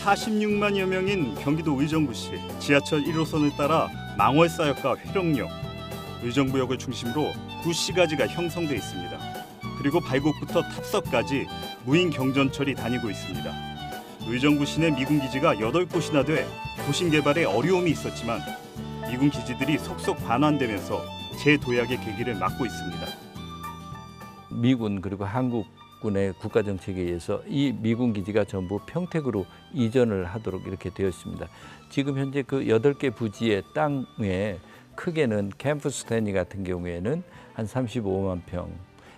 46만여 명인 경기도 의정부시 지하철 1호선을 따라 망월사역과 회령역, 의정부역을 중심으로 구시가지가 형성돼 있습니다. 그리고 발곡부터 탑석까지 무인 경전철이 다니고 있습니다. 의정부시 내 미군 기지가 8곳이나 돼 도심 개발에 어려움이 있었지만 미군 기지들이 속속 반환되면서 재도약의 계기를 맞고 있습니다. 미군 그리고 한국군의 국가 정책에 의해서 이 미군 기지가 전부 평택으로 이전을 하도록 이렇게 되어 있습니다. 지금 현재 그 8개 부지의 땅에 크게는 캠프 스탠리 같은 경우에는 한 35만 평,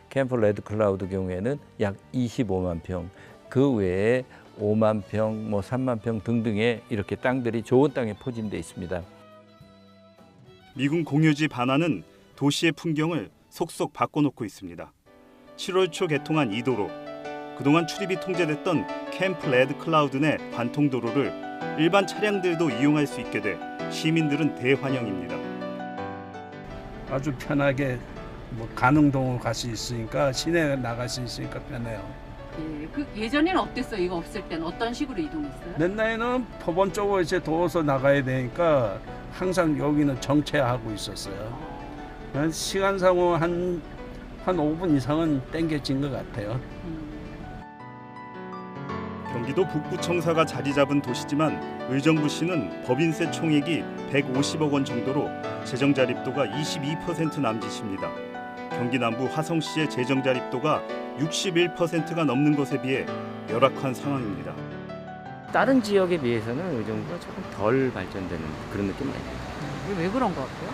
캠프 레드 클라우드 경우에는 약 25만 평, 그 외에 5만 평, 3만 평 등등의 이렇게 땅들이 좋은 땅에 포진되어 있습니다. 미군 공유지 반환은 도시의 풍경을 속속 바꿔놓고 있습니다. 7월 초 개통한 이 도로, 그동안 출입이 통제됐던 캠프 레드 클라우드 내 관통도로를 일반 차량들도 이용할 수 있게 돼 시민들은 대환영입니다. 아주 편하게 가능동으로 갈 수 있으니까 시내에 나갈 수 있으니까 편해요. 예, 그 예전에는 어땠어요? 이거 없을 때는 어떤 식으로 이동했어요? 옛날에는 법원 쪽으로 이제 도어서 나가야 되니까 항상 여기는 정체하고 있었어요. 시간상으로 한 5분 이상은 땡겨진 것 같아요. 경기도 북부청사가 자리 잡은 도시지만 의정부시는 법인세 총액이 150억 원 정도로 재정 자립도가 22% 남짓입니다. 경기 남부 화성시의 재정 자립도가 61%가 넘는 것에 비해 열악한 상황입니다. 다른 지역에 비해서는 의정부가 조금 덜 발전되는 그런 느낌이 나요. 이게 왜 그런 것 같아요?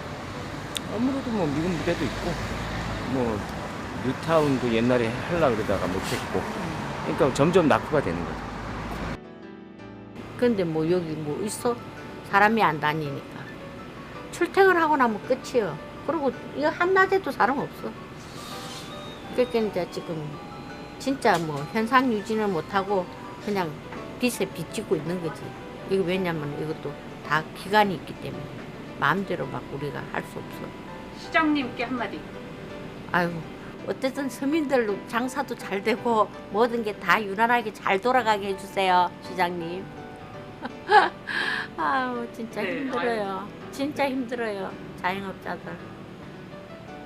아무래도 미군 부대도 있고 뉴타운도 옛날에 하려고 그러다가 못했고 그러니까 점점 낙후가 되는 거죠. 근데 여기 있어? 사람이 안 다니니까. 출퇴근 하고 나면 끝이요. 그리고 이거 한낮에도 사람 없어. 그러니까 이제 지금 진짜 현상 유지는 못하고 그냥 빚에 빚지고 있는 거지. 이거 왜냐면 이것도 다 기간이 있기 때문에 마음대로 막 우리가 할 수 없어. 시장님께 한마디. 아유, 어쨌든 서민들로 장사도 잘 되고 모든 게 다 유난하게 잘 돌아가게 해주세요, 시장님. 아유, 진짜 힘들어요. 진짜 힘들어요. 자영업자들.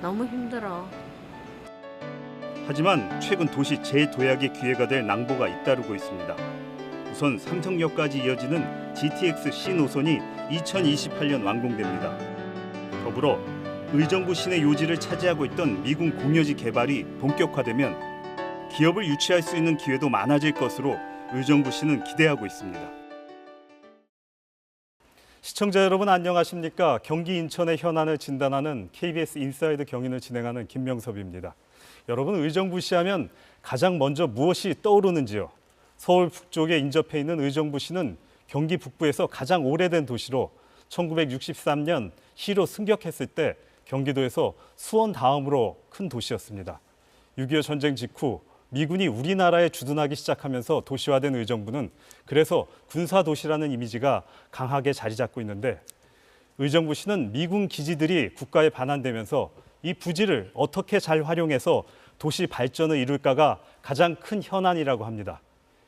너무 힘들어. 하지만 최근 도시 재도약의 기회가 될 낭보가 잇따르고 있습니다. 우선 삼성역까지 이어지는 GTX C 노선이 2028년 완공됩니다. 더불어 의정부 시내 요지를 차지하고 있던 미군 공여지 개발이 본격화되면 기업을 유치할 수 있는 기회도 많아질 것으로 의정부시는 기대하고 있습니다. 시청자 여러분 안녕하십니까? 경기 인천의 현안을 진단하는 KBS 인사이드 경인을 진행하는 김명섭입니다. 여러분 의정부시 하면 가장 먼저 무엇이 떠오르는지요? 서울 북쪽에 인접해 있는 의정부시는 경기 북부에서 가장 오래된 도시로 1963년 시로 승격했을 때 경기도에서 수원 다음으로 큰 도시였습니다. 6.25 전쟁 직후 미군이 우리나라에 주둔하기 시작하면서 도시화된 의정부는 그래서 군사도시라는 이미지가 강하게 자리 잡고 있는데 의정부시는 미군 기지들이 국가에 반환되면서 이 부지를 어떻게 잘 활용해서 도시 발전을 이룰까가 가장 큰 현안이라고 합니다.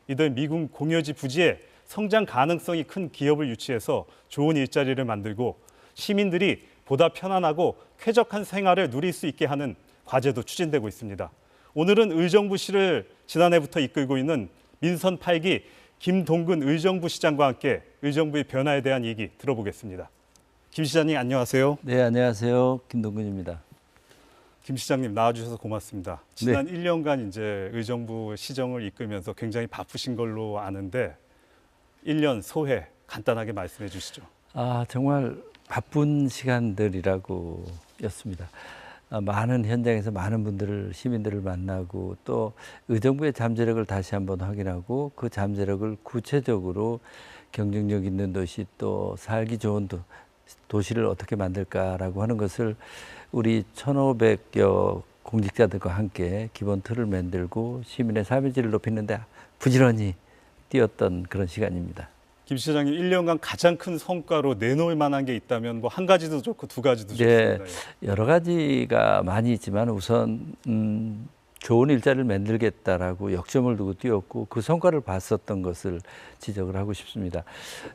이들 미군 공여지 부지에 성장 가능성이 큰 기업을 유치해서 좋은 일자리를 만들고 시민들이 보다 편안하고 쾌적한 생활을 누릴 수 있게 하는 과제도 추진되고 있습니다. 오늘은 의정부시를 지난해부터 이끌고 있는 민선 8기 김동근 의정부시장과 함께 의정부의 변화에 대한 얘기 들어보겠습니다. 김 시장님 안녕하세요. 네, 안녕하세요. 김동근입니다. 김 시장님 나와주셔서 고맙습니다. 지난 1년간 이제 의정부 시정을 이끌면서 굉장히 바쁘신 걸로 아는데 1년 소회 간단하게 말씀해 주시죠. 정말 바쁜 시간들이라고 였습니다. 많은 현장에서 많은 분들을 시민들을 만나고 또 의정부의 잠재력을 다시 한번 확인하고 그 잠재력을 구체적으로 경쟁력 있는 도시 또 살기 좋은 도시를 어떻게 만들까라고 하는 것을 우리 1,500여 공직자들과 함께 기본 틀을 만들고 시민의 삶의 질을 높이는 데 부지런히 뛰었던 그런 시간입니다. 김 시장님 1년간 가장 큰 성과로 내놓을 만한 게 있다면 한 가지도 좋고 두 가지도 네, 좋습니다. 여러 가지가 많이 있지만 우선 좋은 일자리를 만들겠다라고 역점을 두고 뛰었고 그 성과를 봤었던 것을 지적을 하고 싶습니다.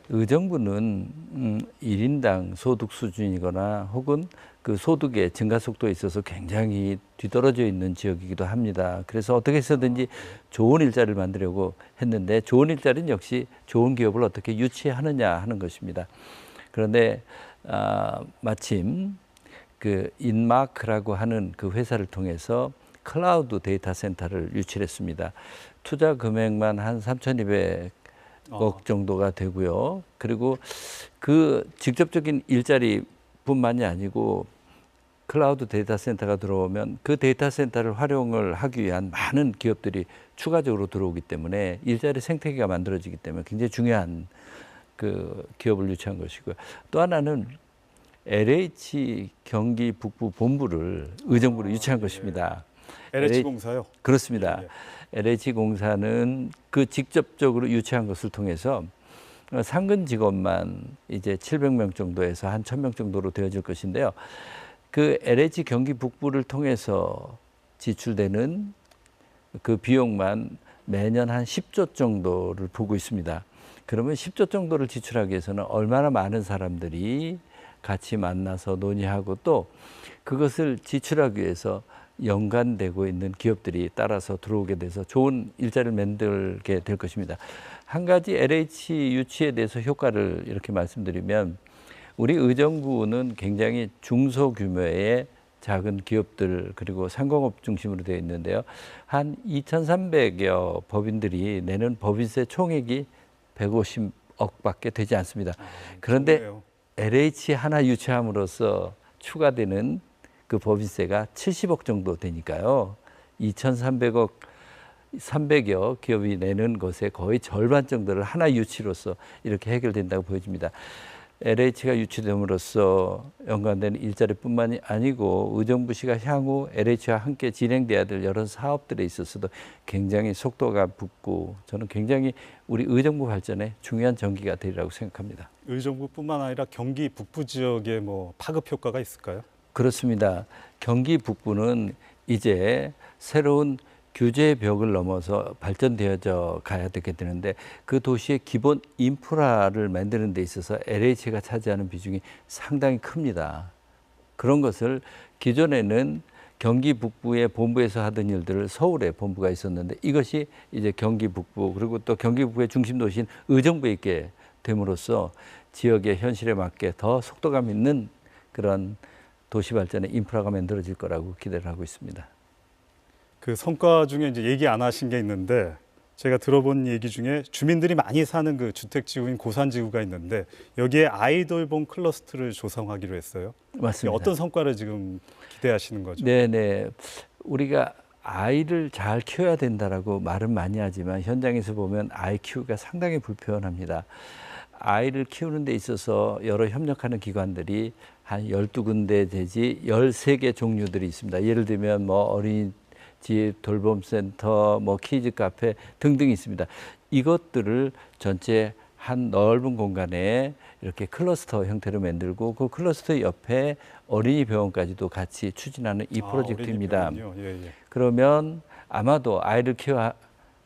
의정부는 1인당 소득 수준이거나 혹은 그 소득의 증가 속도에 있어서 굉장히 뒤떨어져 있는 지역이기도 합니다. 그래서 어떻게 해서든지 좋은 일자리를 만들려고 했는데 좋은 일자리는 역시 좋은 기업을 어떻게 유치하느냐 하는 것입니다. 그런데 마침 그 인마크라고 하는 그 회사를 통해서 클라우드 데이터 센터를 유치했습니다. 투자 금액만 한 3,200억 정도가 되고요. 그리고 그 직접적인 일자리뿐만이 아니고 클라우드 데이터 센터가 들어오면 그 데이터 센터를 활용을 하기 위한 많은 기업들이 추가적으로 들어오기 때문에 일자리 생태계가 만들어지기 때문에 굉장히 중요한 그 기업을 유치한 것이고요. 또 하나는 LH 경기 북부 본부를 의정부로 유치한 것입니다. LH공사요? 그렇습니다. 예. LH공사는 그 직접적으로 유치한 것을 통해서 상근 직원만 이제 700명 정도에서 한 1,000명 정도로 되어질 것인데요. 그 LH 경기 북부를 통해서 지출되는 그 비용만 매년 한 10조 정도를 보고 있습니다. 그러면 10조 정도를 지출하기 위해서는 얼마나 많은 사람들이 같이 만나서 논의하고 또 그것을 지출하기 위해서 연관되고 있는 기업들이 따라서 들어오게 돼서 좋은 일자리를 만들게 될 것입니다. 한 가지 LH 유치에 대해서 효과를 이렇게 말씀드리면 우리 의정부는 굉장히 중소규모의 작은 기업들 그리고 상공업 중심으로 되어 있는데요. 한 2,300여 법인들이 내는 법인세 총액이 150억밖에 되지 않습니다. 그런데 좋네요. LH 하나 유치함으로써 추가되는 그 법인세가 70억 정도 되니까요. 2,300억, 300여 기업이 내는 것의 거의 절반 정도를 하나 유치로서 이렇게 해결된다고 보여집니다. LH가 유치됨으로써 연관되는 일자리뿐만이 아니고 의정부시가 향후 LH와 함께 진행돼야 될 여러 사업들에 있어서도 굉장히 속도가 붙고 저는 굉장히 우리 의정부 발전에 중요한 전기가 되리라고 생각합니다. 의정부뿐만 아니라 경기 북부 지역에 뭐 파급 효과가 있을까요? 그렇습니다. 경기 북부는 이제 새로운 규제의 벽을 넘어서 발전되어져 가야 되게 되는데 그 도시의 기본 인프라를 만드는 데 있어서 LH가 차지하는 비중이 상당히 큽니다. 그런 것을 기존에는 경기 북부의 본부에서 하던 일들을 서울에 본부가 있었는데 이것이 이제 경기 북부 그리고 또 경기 북부의 중심 도시인 의정부에 있게 됨으로써 지역의 현실에 맞게 더 속도감 있는 그런 도시 발전의 인프라가 만들어질 거라고 기대를 하고 있습니다. 그 성과 중에 이제 얘기 안 하신 게 있는데 제가 들어본 얘기 중에 주민들이 많이 사는 그 주택지구인 고산지구가 있는데 여기에 아이돌봄 클러스터를 조성하기로 했어요. 맞습니다. 어떤 성과를 지금 기대하시는 거죠? 네네. 우리가 아이를 잘 키워야 된다라고 말은 많이 하지만 현장에서 보면 아이 키우기가 상당히 불편합니다. 아이를 키우는 데 있어서 여러 협력하는 기관들이 한 12군데 되지 13개 종류들이 있습니다. 예를 들면 뭐 어린이집, 돌봄센터, 뭐 키즈 카페 등등이 있습니다. 이것들을 전체 한 넓은 공간에 이렇게 클러스터 형태로 만들고 그 클러스터 옆에 어린이 병원까지도 같이 추진하는 이 프로젝트입니다. 예. 그러면 아마도 아이를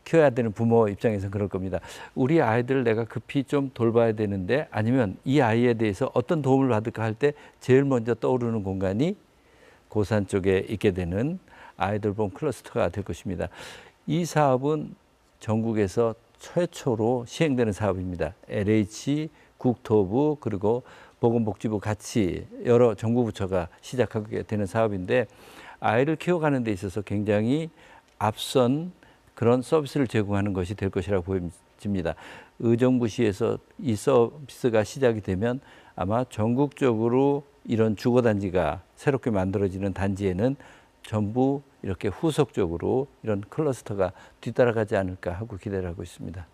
키워야 되는 부모 입장에서는 그럴 겁니다. 우리 아이들을 내가 급히 좀 돌봐야 되는데 아니면 이 아이에 대해서 어떤 도움을 받을까 할 때 제일 먼저 떠오르는 공간이 고산 쪽에 있게 되는 아이돌봄 클러스터가 될 것입니다. 이 사업은 전국에서 최초로 시행되는 사업입니다. LH, 국토부 그리고 보건복지부 같이 여러 정부 부처가 시작하게 되는 사업인데 아이를 키워가는 데 있어서 굉장히 앞선 그런 서비스를 제공하는 것이 될 것이라고 보여집니다. 의정부시에서 이 서비스가 시작이 되면 아마 전국적으로 이런 주거단지가 새롭게 만들어지는 단지에는 전부 이렇게 후속적으로 이런 클러스터가 뒤따라가지 않을까 하고 기대를 하고 있습니다.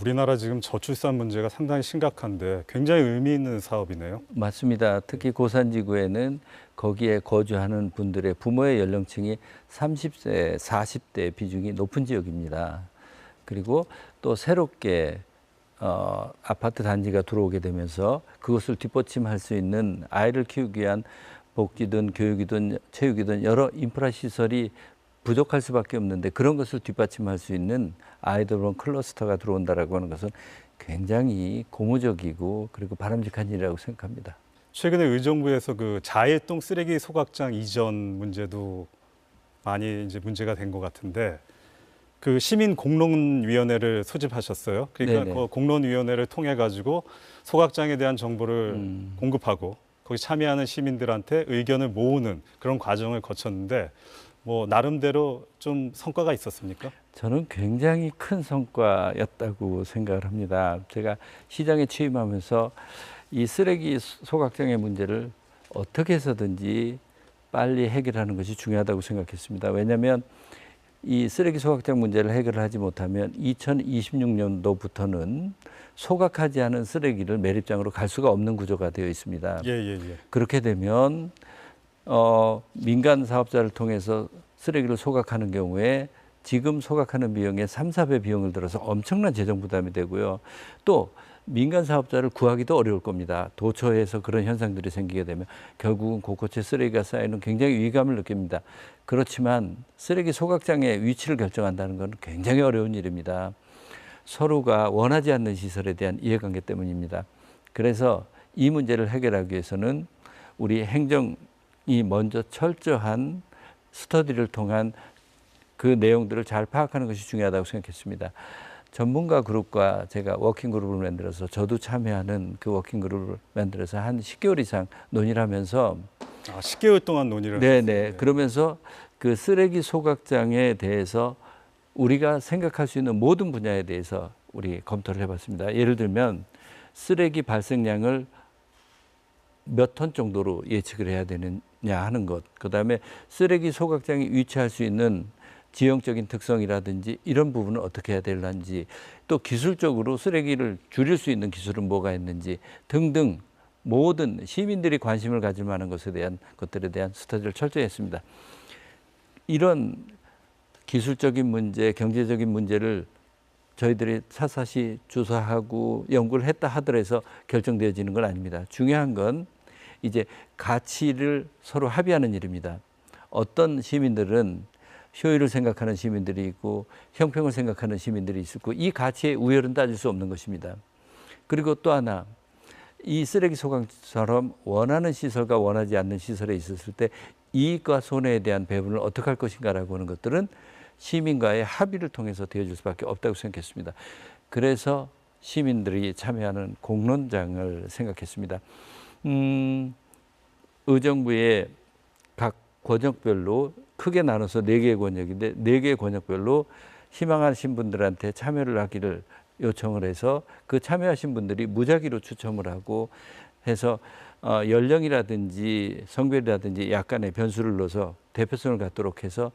우리나라 지금 저출산 문제가 상당히 심각한데 굉장히 의미 있는 사업이네요. 맞습니다. 특히 고산지구에는 거기에 거주하는 분들의 부모의 연령층이 30세, 40대 비중이 높은 지역입니다. 그리고 또 새롭게 아파트 단지가 들어오게 되면서 그것을 뒷받침할 수 있는 아이를 키우기 위한 복지든 교육이든 체육이든 여러 인프라 시설이 부족할 수밖에 없는데 그런 것을 뒷받침할 수 있는 아이돌원 클러스터가 들어온다라고 하는 것은 굉장히 고무적이고 그리고 바람직한 일이라고 생각합니다. 최근에 의정부에서 그 자해동 쓰레기 소각장 이전 문제도 많이 이제 문제가 된 것 같은데 그 시민 공론위원회를 소집하셨어요. 그러니까 네네. 그 공론위원회를 통해 가지고 소각장에 대한 정보를 공급하고 거기 참여하는 시민들한테 의견을 모으는 그런 과정을 거쳤는데 뭐 나름대로 좀 성과가 있었습니까? 저는 굉장히 큰 성과였다고 생각을 합니다. 제가 시장에 취임하면서 이 쓰레기 소각장의 문제를 어떻게 해서든지 빨리 해결하는 것이 중요하다고 생각했습니다. 왜냐하면 이 쓰레기 소각장 문제를 해결을 하지 못하면 2026년도부터는 소각하지 않은 쓰레기를 매립장으로 갈 수가 없는 구조가 되어 있습니다. 예. 그렇게 되면 민간 사업자를 통해서 쓰레기를 소각하는 경우에 지금 소각하는 비용의 3, 4배 비용을 들어서 엄청난 재정 부담이 되고요. 또 민간 사업자를 구하기도 어려울 겁니다. 도처에서 그런 현상들이 생기게 되면 결국은 곳곳에 쓰레기가 쌓이는 굉장히 위기감을 느낍니다. 그렇지만 쓰레기 소각장의 위치를 결정한다는 것은 굉장히 어려운 일입니다. 서로가 원하지 않는 시설에 대한 이해관계 때문입니다. 그래서 이 문제를 해결하기 위해서는 우리 행정이 먼저 철저한 스터디를 통한 그 내용들을 잘 파악하는 것이 중요하다고 생각했습니다. 전문가 그룹과 제가 워킹 그룹을 만들어서 저도 참여하는 그 워킹 그룹을 만들어서 한 10개월 이상 논의를 하면서 10개월 동안 논의를 네네. 하셨어요. 그러면서 그 쓰레기 소각장에 대해서 우리가 생각할 수 있는 모든 분야에 대해서 우리 검토를 해봤습니다. 예를 들면 쓰레기 발생량을 몇 톤 정도로 예측을 해야 되느냐 하는 것, 그다음에 쓰레기 소각장이 위치할 수 있는 지형적인 특성이라든지 이런 부분은 어떻게 해야 될는지, 또 기술적으로 쓰레기를 줄일 수 있는 기술은 뭐가 있는지 등등 모든 시민들이 관심을 가질 만한 것에 대한 것들에 대한 스터디를 철저히 했습니다. 이런 기술적인 문제, 경제적인 문제를 저희들이 사사시 조사하고 연구를 했다 하더라도 결정되어지는 건 아닙니다. 중요한 건 이제 가치를 서로 합의하는 일입니다. 어떤 시민들은 효율을 생각하는 시민들이 있고 형평을 생각하는 시민들이 있고 이 가치의 우열은 따질 수 없는 것입니다. 그리고 또 하나, 이 쓰레기 소각처럼 원하는 시설과 원하지 않는 시설에 있었을 때 이익과 손해에 대한 배분을 어떻게 할 것인가라고 하는 것들은 시민과의 합의를 통해서 되어줄 수밖에 없다고 생각했습니다. 그래서 시민들이 참여하는 공론장을 생각했습니다. 의정부의 각 권역별로 크게 나눠서 4개의 권역인데 4개의 권역별로 희망하신 분들한테 참여를 하기를 요청을 해서 그 참여하신 분들이 무작위로 추첨을 하고 해서 연령이라든지 성별이라든지 약간의 변수를 넣어서 대표성을 갖도록 해서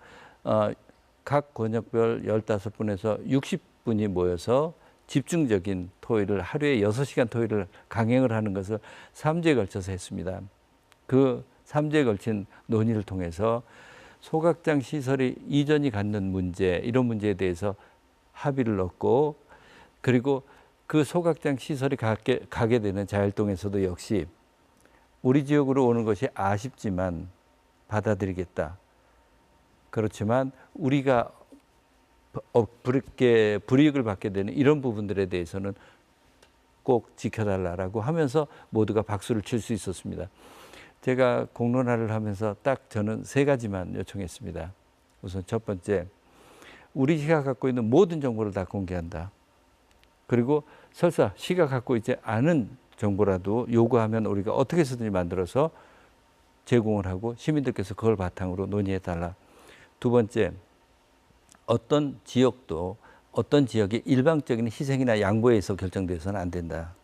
각 권역별 15분에서 60분이 모여서 집중적인 토의를 하루에 6시간 토의를 강행을 하는 것을 3주에 걸쳐서 했습니다. 그 3주에 걸친 논의를 통해서 소각장 시설이 이전이 갖는 문제, 이런 문제에 대해서 합의를 얻고, 그리고 그 소각장 시설이 가게 되는 자율동에서도 역시 우리 지역으로 오는 것이 아쉽지만 받아들이겠다. 그렇지만 우리가 불이익을 받게 되는 이런 부분들에 대해서는 꼭 지켜달라고 하면서 모두가 박수를 칠 수 있었습니다. 제가 공론화를 하면서 딱 저는 3가지만 요청했습니다. 우선 첫 번째, 우리 시가 갖고 있는 모든 정보를 다 공개한다. 그리고 설사 시가 갖고 있지 않은 정보라도 요구하면 우리가 어떻게 해서든지 만들어서 제공을 하고 시민들께서 그걸 바탕으로 논의해달라. 두 번째, 어떤 지역도 어떤 지역의 일방적인 희생이나 양보에 의해서 결정돼서는 안 된다.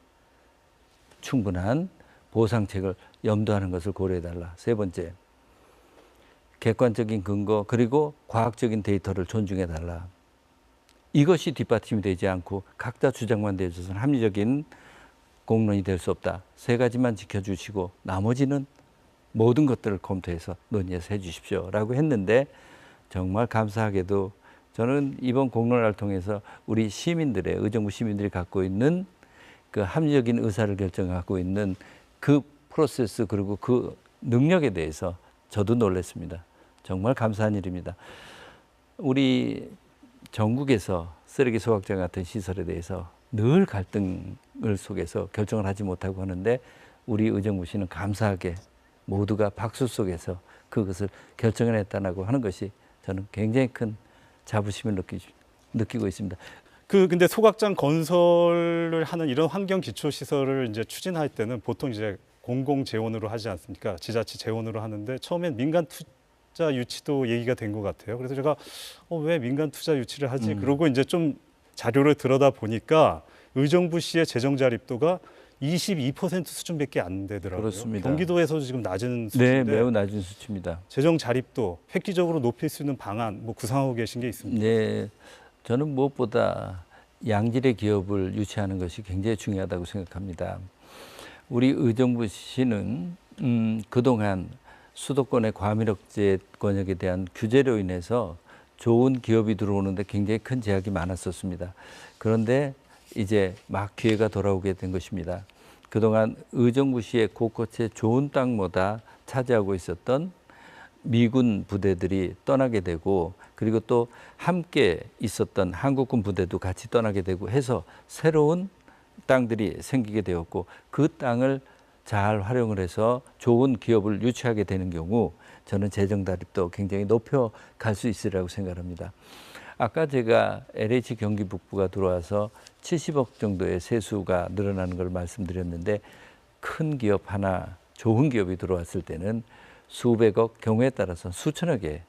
충분한 보상책을 염두하는 것을 고려해달라. 세 번째, 객관적인 근거 그리고 과학적인 데이터를 존중해달라. 이것이 뒷받침이 되지 않고 각자 주장만 되어서는 합리적인 공론이 될 수 없다. 3가지만 지켜주시고 나머지는 모든 것들을 검토해서 논의해서 해주십시오라고 했는데, 정말 감사하게도 저는 이번 공론화를 통해서 우리 시민들의, 의정부 시민들이 갖고 있는 그 합리적인 의사를 결정하고 있는 그 프로세스 그리고 그 능력에 대해서 저도 놀랐습니다. 정말 감사한 일입니다. 우리 전국에서 쓰레기 소각장 같은 시설에 대해서 늘 갈등을 속에서 결정을 하지 못하고 하는데 우리 의정부시는 감사하게 모두가 박수 속에서 그것을 결정해냈다고 하는 것이 저는 굉장히 큰 자부심을 느끼고 있습니다. 근데 소각장 건설을 하는 이런 환경 기초 시설을 이제 추진할 때는 보통 이제 공공 재원으로 하지 않습니까? 지자체 재원으로 하는데 처음엔 민간 투자 유치도 얘기가 된 것 같아요. 그래서 제가 왜 민간 투자 유치를 하지? 그러고 이제 좀 자료를 들여다 보니까 의정부시의 재정 자립도가 22% 수준밖에 안 되더라고요. 그렇습니다. 경기도에서도 지금 낮은 네, 수준인데 매우 낮은 수치입니다. 재정 자립도 획기적으로 높일 수 있는 방안 뭐 구상하고 계신 게 있습니다. 네, 저는 무엇보다 양질의 기업을 유치하는 것이 굉장히 중요하다고 생각합니다. 우리 의정부시는 그동안 수도권의 과밀억제 권역에 대한 규제로 인해서 좋은 기업이 들어오는데 굉장히 큰 제약이 많았었습니다. 그런데 이제 막 기회가 돌아오게 된 것입니다. 그동안 의정부시의 곳곳에 좋은 땅마다 차지하고 있었던 미군 부대들이 떠나게 되고 그리고 또 함께 있었던 한국군 부대도 같이 떠나게 되고 해서 새로운 땅들이 생기게 되었고 그 땅을 잘 활용을 해서 좋은 기업을 유치하게 되는 경우 저는 재정 자립도 굉장히 높여갈 수 있으리라고 생각합니다. 아까 제가 LH 경기 북부가 들어와서 70억 정도의 세수가 늘어나는 걸 말씀드렸는데 큰 기업 하나, 좋은 기업이 들어왔을 때는 수백억, 경우에 따라서 수천억의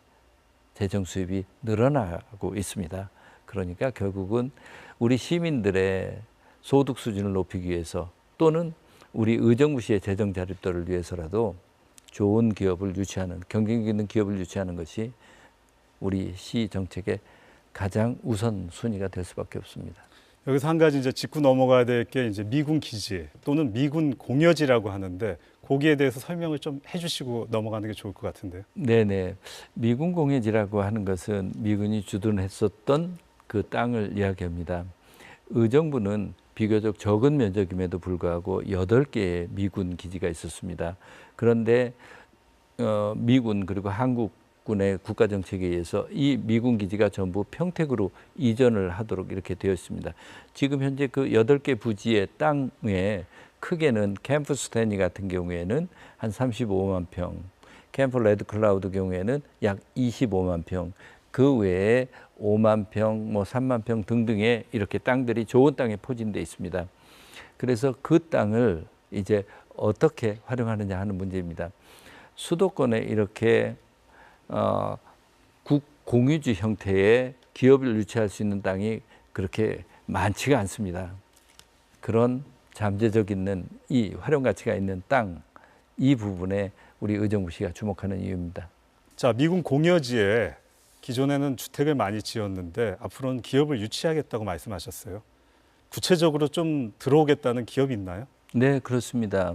재정 수입이 늘어나고 있습니다. 그러니까 결국은 우리 시민들의 소득 수준을 높이기 위해서 또는 우리 의정부시의 재정 자립도를 위해서라도 좋은 기업을 유치하는, 경쟁력 있는 기업을 유치하는 것이 우리 시 정책의 가장 우선 순위가 될 수밖에 없습니다. 여기서 한 가지 이제 짚고 넘어가야 될 게 이제 미군 기지 또는 미군 공여지라고 하는데 거기에 대해서 설명을 좀 해주시고 넘어가는 게 좋을 것 같은데요. 네네. 미군 공여지라고 하는 것은 미군이 주둔했었던 그 땅을 이야기합니다. 의정부는 비교적 적은 면적임에도 불구하고 8개의 미군 기지가 있었습니다. 그런데 미군 그리고 한국군의 국가정책에 의해서 이 미군 기지가 전부 평택으로 이전을 하도록 이렇게 되어 있습니다. 지금 현재 그 8개 부지의 땅에 크게는 캠프 스탠리 같은 경우에는 한 35만 평, 캠프 레드 클라우드 경우에는 약 25만 평, 그 외에 5만 평, 뭐 3만 평 등등의 이렇게 땅들이 좋은 땅에 포진되어 있습니다. 그래서 그 땅을 이제 어떻게 활용하느냐 하는 문제입니다. 수도권에 이렇게 국공유지 형태의 기업을 유치할 수 있는 땅이 그렇게 많지가 않습니다. 그런 잠재적 있는 이 활용 가치가 있는 땅, 이 부분에 우리 의정부시가 주목하는 이유입니다. 자, 미군 공여지에 기존에는 주택을 많이 지었는데 앞으로는 기업을 유치하겠다고 말씀하셨어요. 구체적으로 좀 들어오겠다는 기업이 있나요? 네, 그렇습니다.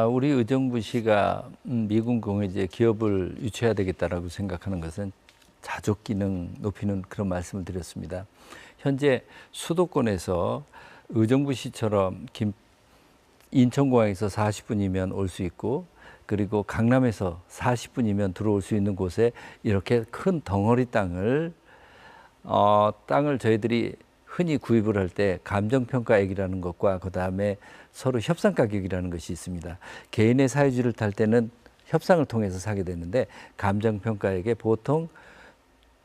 우리 의정부시가 미군 공여지에 기업을 유치해야 되겠다라고 생각하는 것은 자족 기능 높이는 그런 말씀을 드렸습니다. 현재 수도권에서 의정부시처럼 인천공항에서 40분이면 올 수 있고 그리고 강남에서 40분이면 들어올 수 있는 곳에 이렇게 큰 덩어리 땅을 저희들이 흔히 구입을 할 때 감정평가액이라는 것과 그다음에 서로 협상 가격이라는 것이 있습니다. 개인의 사유지를 탈 때는 협상을 통해서 사게 되는데 감정평가액에 보통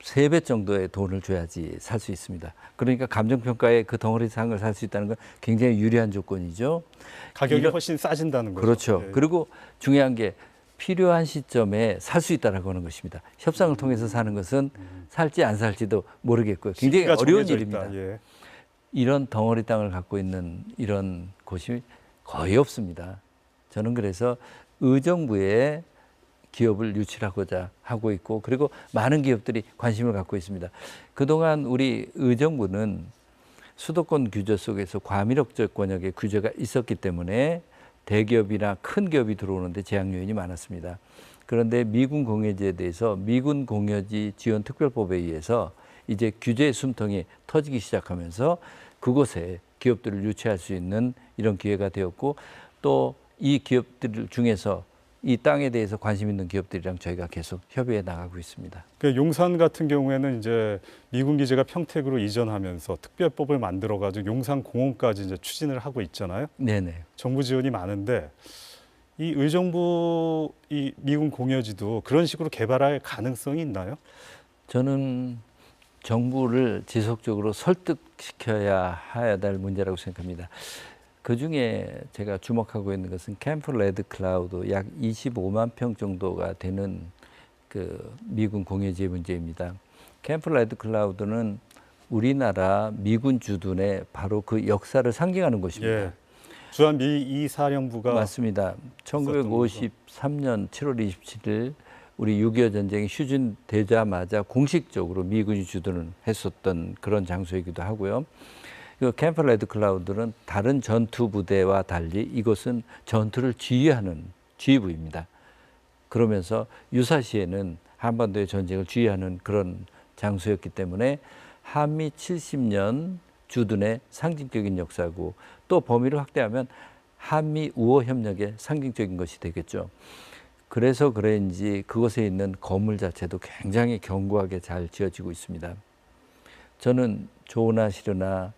3배 정도의 돈을 줘야지 살 수 있습니다. 그러니까 감정평가에 그 덩어리 상을 살 수 있다는 건 굉장히 유리한 조건이죠. 가격이 훨씬 싸진다는 거죠. 그렇죠. 네. 그리고 중요한 게 필요한 시점에 살 수 있다라고 하는 것입니다. 협상을 통해서 사는 것은 살지 안 살지도 모르겠고요. 굉장히 시기가 어려운 정해져 일입니다. 있다. 예. 이런 덩어리 땅을 갖고 있는 이런 곳이 거의 없습니다. 저는 그래서 의정부에 기업을 유치하고자 하고 있고 그리고 많은 기업들이 관심을 갖고 있습니다. 그동안 우리 의정부는 수도권 규제 속에서 과밀억제 권역의 규제가 있었기 때문에 대기업이나 큰 기업이 들어오는데 제약 요인이 많았습니다. 그런데 미군 공여지에 대해서 미군 공여지 지원 특별법에 의해서 이제 규제의 숨통이 터지기 시작하면서 그곳에 기업들을 유치할 수 있는 이런 기회가 되었고 또 이 기업들 중에서 이 땅에 대해서 관심 있는 기업들이랑 저희가 계속 협의해 나가고 있습니다. 그 용산 같은 경우에는 이제 미군 기지가 평택으로 이전하면서 특별법을 만들어 가지고 용산 공원까지 이제 추진을 하고 있잖아요. 네네. 정부 지원이 많은데 이 의정부 이 미군 공여지도 그런 식으로 개발할 가능성이 있나요? 저는 정부를 지속적으로 설득시켜야 해야 될 문제라고 생각합니다. 그 중에 제가 주목하고 있는 것은 캠프 레드 클라우드 약 25만 평 정도가 되는 그 미군 공여지의 문제입니다. 캠프 레드 클라우드는 우리나라 미군 주둔의 바로 그 역사를 상징하는 곳입니다. 예. 주한 미 이사령부가 맞습니다. 1953년 7월 27일 우리 6.25 전쟁이 휴전되자마자 공식적으로 미군이 주둔을 했었던 그런 장소이기도 하고요. 그 캠프 레드 클라우드는 다른 전투 부대와 달리 이곳은 전투를 지휘하는 지휘부입니다. 그러면서 유사시에는 한반도의 전쟁을 지휘하는 그런 장소였기 때문에 한미 70년 주둔의 상징적인 역사고 또 범위를 확대하면 한미 우호 협력의 상징적인 것이 되겠죠. 그래서 그런지 그곳에 있는 건물 자체도 굉장히 견고하게 잘 지어지고 있습니다. 저는 좋으나 싫으나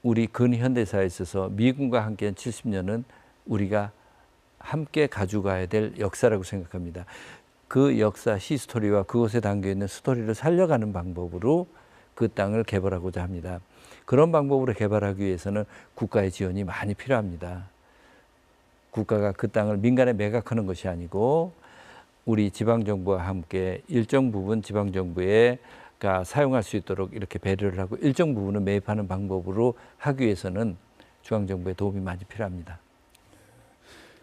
우리 근현대사에 있어서 미군과 함께한 70년은 우리가 함께 가져가야 될 역사라고 생각합니다. 그 역사 히스토리와 그곳에 담겨있는 스토리를 살려가는 방법으로 그 땅을 개발하고자 합니다. 그런 방법으로 개발하기 위해서는 국가의 지원이 많이 필요합니다. 국가가 그 땅을 민간에 매각하는 것이 아니고 우리 지방정부와 함께 일정 부분 지방정부가 사용할 수 있도록 이렇게 배려를 하고 일정 부분은 매입하는 방법으로 하기 위해서는 중앙정부의 도움이 많이 필요합니다.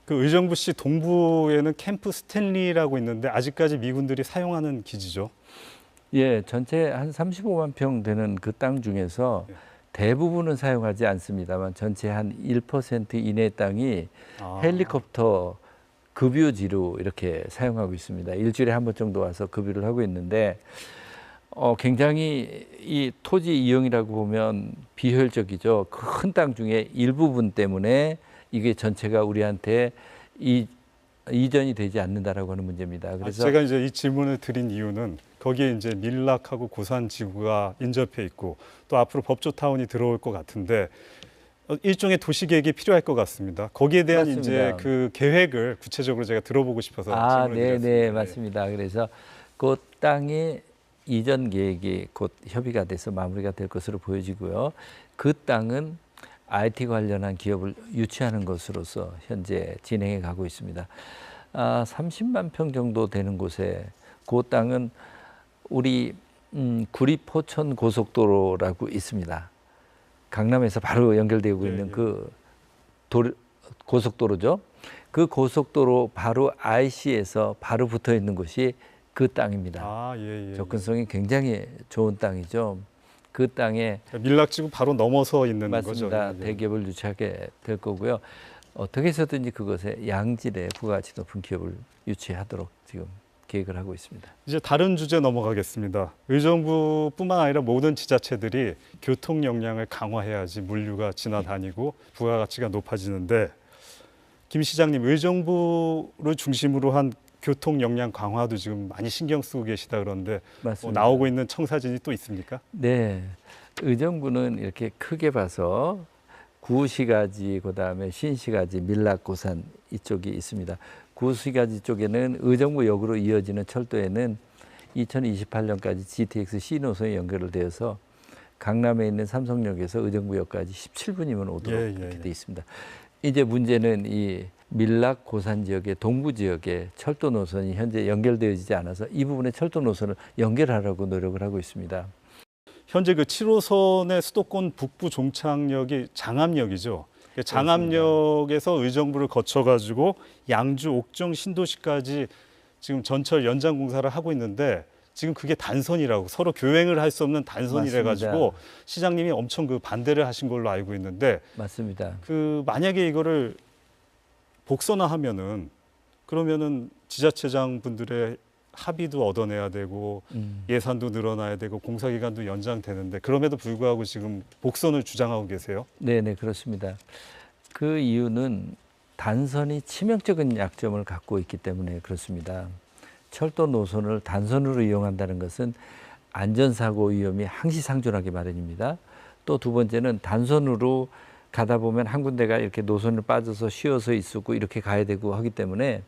그 의정부시 동부에는 캠프 스탠리라고 있는데 아직까지 미군들이 사용하는 기지죠. 예, 전체 한 35만 평 되는 그 땅 중에서 대부분은 사용하지 않습니다만 전체 한 1% 이내 땅이 헬리콥터 급유지로 이렇게 사용하고 있습니다. 일주일에 한 번 정도 와서 급유를 하고 있는데 굉장히 이 토지 이용이라고 보면 비효율적이죠. 큰 땅 중에 일부분 때문에 이게 전체가 우리한테 이전이 되지 않는다라고 하는 문제입니다. 그래서 제가 이제 이 질문을 드린 이유는 거기에 이제 밀락하고 고산 지구가 인접해 있고 또 앞으로 법조타운이 들어올 것 같은데 일종의 도시 계획이 필요할 것 같습니다. 거기에 대한 맞습니다. 이제 그 계획을 구체적으로 제가 들어보고 싶어서 질문을 드렸습니다. 네, 맞습니다. 그래서 그 땅의 이전 계획이 곧 협의가 돼서 마무리가 될 것으로 보여지고요. 그 땅은 IT 관련한 기업을 유치하는 것으로서 현재 진행해 가고 있습니다. 30만 평 정도 되는 곳에 그 땅은 우리 구리-포천 고속도로라고 있습니다. 강남에서 바로 연결되고 있는 그 고속도로죠. 그 고속도로 바로 IC에서 바로 붙어 있는 곳이 그 땅입니다. 접근성이 굉장히 좋은 땅이죠. 그 땅에 밀락지구 바로 넘어서 있는 맞습니다. 거죠. 대기업을 유치하게 될 거고요. 어떻게 해서든지 그것에 양질의 부가가치 높은 기업을 유치하도록 지금 계획을 하고 있습니다. 이제 다른 주제 넘어가겠습니다. 의정부뿐만 아니라 모든 지자체들이 교통 역량을 강화해야지 물류가 지나다니고 부가가치가 높아지는데 김 시장님, 의정부를 중심으로 한 교통 역량 강화도 지금 많이 신경 쓰고 계시다 그러는데 나오고 있는 청사진이 또 있습니까? 네, 의정부는 이렇게 크게 봐서 구시가지, 그다음에 신시가지, 밀락, 고산 이쪽이 있습니다. 구시가지 쪽에는 의정부역으로 이어지는 철도에는 2028년까지 GTX C 노선이 연결되어서 강남에 있는 삼성역에서 의정부역까지 17분이면 오도록 이렇게 돼 있습니다. 이제 문제는 이 밀락 고산 지역의 동부 지역에 철도 노선이 현재 연결되어지지 않아서 이 부분에 철도 노선을 연결하려고 노력을 하고 있습니다. 현재 그 7호선의 수도권 북부 종착역이 장암역이죠. 장암역에서 의정부를 거쳐가지고 양주, 옥정, 신도시까지 지금 전철 연장 공사를 하고 있는데 지금 그게 단선이라고 서로 교행을 할 수 없는 단선이라 가지고 시장님이 엄청 그 반대를 하신 걸로 알고 있는데 맞습니다. 그 만약에 이거를 복선화하면은 그러면은 지자체장 분들의 합의도 얻어내야 되고 예산도 늘어나야 되고 공사 기간도 연장되는데 그럼에도 불구하고 지금 복선을 주장하고 계세요? 네, 그렇습니다. 그 이유는 단선이 치명적인 약점을 갖고 있기 때문에 그렇습니다. 철도 노선을 단선으로 이용한다는 것은 안전사고 위험이 항시상존하기 마련입니다. 또 두 번째는 단선으로 가다 보면 한 군데가 이렇게 노선을 빠져서 쉬어서 있고 이렇게 가야 되고 하기 때문에